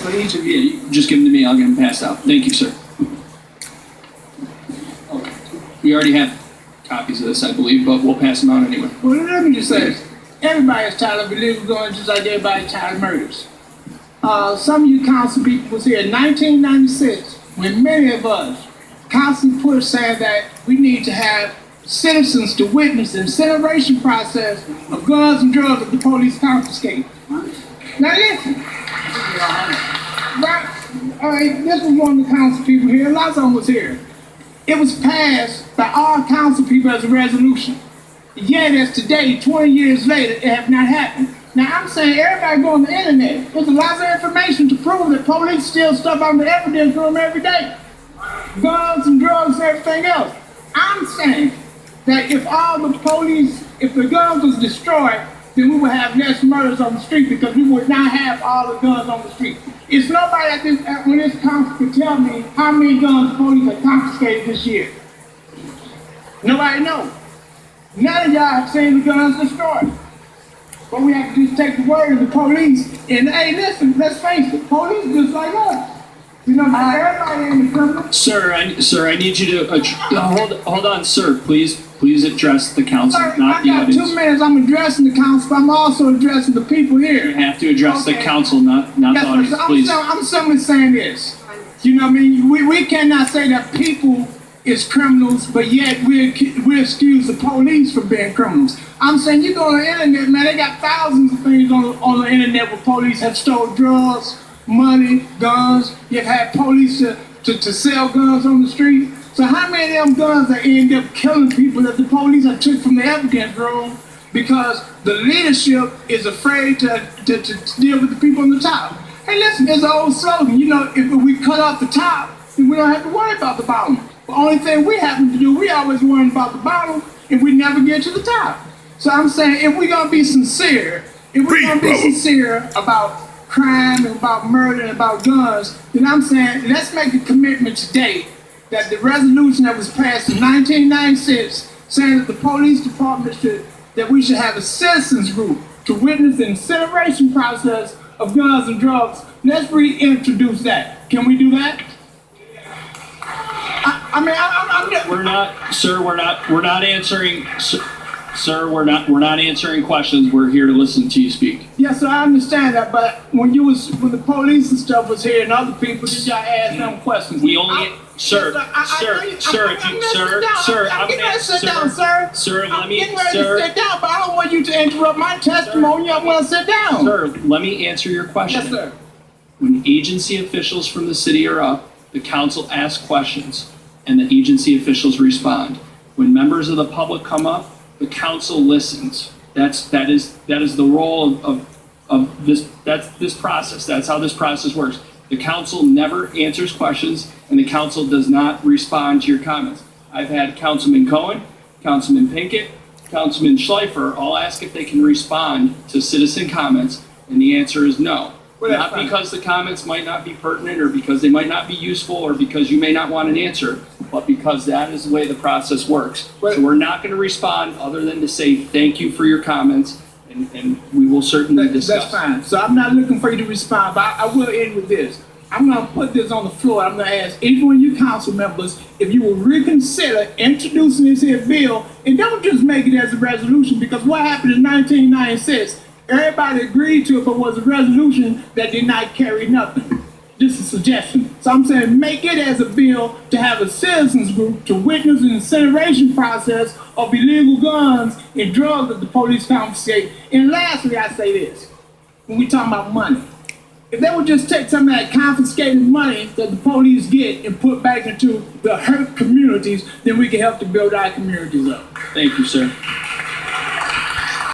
For each of you, just give them to me, I'll get them passed out. Thank you, sir. We already have copies of this, I believe, but we'll pass them out anyway. Well, let me just say this. Everybody's tired of illegal guns just like everybody's tired of murders. Some of you council people was here in 1996 when many of us constantly pushed saying that we need to have citizens to witness the incineration process of guns and drugs that the police confiscate. Now listen, this was one of the council people here, lots of them was here. It was passed by all council people as a resolution. Yet as today, 20 years later, it has not happened. Now I'm saying everybody go on the internet. There's a lot of information to prove that police steal stuff out of the evidence room every day. Guns and drugs and everything else. I'm saying that if the guns was destroyed, then we would have less murders on the street because we would not have all the guns on the street. It's nobody when this council could tell me how many guns the police have confiscated this year. Nobody knows. None of y'all have seen the guns destroyed. But we have to just take the word of the police. And hey, listen, let's face it, police just like us. You know, everybody in the criminal. Sir, I need you to hold on, sir. Please address the council, Sir, not the I got audience. 2 minutes. I'm addressing the council, but I'm also addressing the people here. You have to address the council, not the Yes, audience, sir. please. I'm simply saying this. You know what I mean? We cannot say that people is criminals, but yet we excuse the police for being criminals. I'm saying you go on the internet, man, they got thousands of things on the internet where police have stole drugs, money, guns. You've had police to sell guns on the street. So how many of them guns that end up killing people that the police have took from the evidence room because the leadership is afraid to deal with the people on the top? Hey, listen, there's an old slogan, you know, if we cut off the top, then we don't have to worry about the bottom. The only thing we happen to do, we always worry about the bottom and we never get to the top. So I'm saying if we're going to be sincere, about crime and about murder and about guns, then I'm saying let's make a commitment today that the resolution that was passed in 1996 saying that the police department that we should have a citizens group to witness the incineration process of guns and drugs. Let's reintroduce that. Can we do that? We're not answering, sir, we're not answering questions. We're here to listen to you speak. Yes, sir, I understand that, but when the police and stuff was here and other people, did y'all ask them questions? We only, sir, I'm getting ready to sit down, sir. Let me sit down, but I don't want you to interrupt my testimony. I want to sit down. Sir, let me answer your question. Yes, sir. When agency officials from the city are up, the council asks questions and the agency officials respond. When members of the public come up, the council listens. That is the role of this process. That's how this process works. The council never answers questions and the council does not respond to your comments. I've had Councilman Cohen, Councilman Pinkett, Councilman Schleifer all ask if they can respond to citizen comments, and the answer is no. Well, not because the comments might not be pertinent or because they might not be useful or because you may not want an answer, but because that is the way the process works. Well, so we're not going to respond other than to say thank you for your comments, and we will certainly discuss. That's fine. So I'm not looking for you to respond, but I will end with this. I'm going to put this on the floor. I'm going to ask each one of you council members if you will reconsider introducing this here bill, and don't just make it as a resolution, because what happened in 1996, everybody agreed to it, but was a resolution that did not carry nothing. Just a suggestion. So I'm saying make it as a bill to have a citizens group to witness the incineration process of illegal guns and drugs that the police confiscate. And lastly, I say this, when we talk about money, if they would just take some of that confiscated money that the police get and put back into the hurt communities, then we can help to build our communities up. Thank you, sir.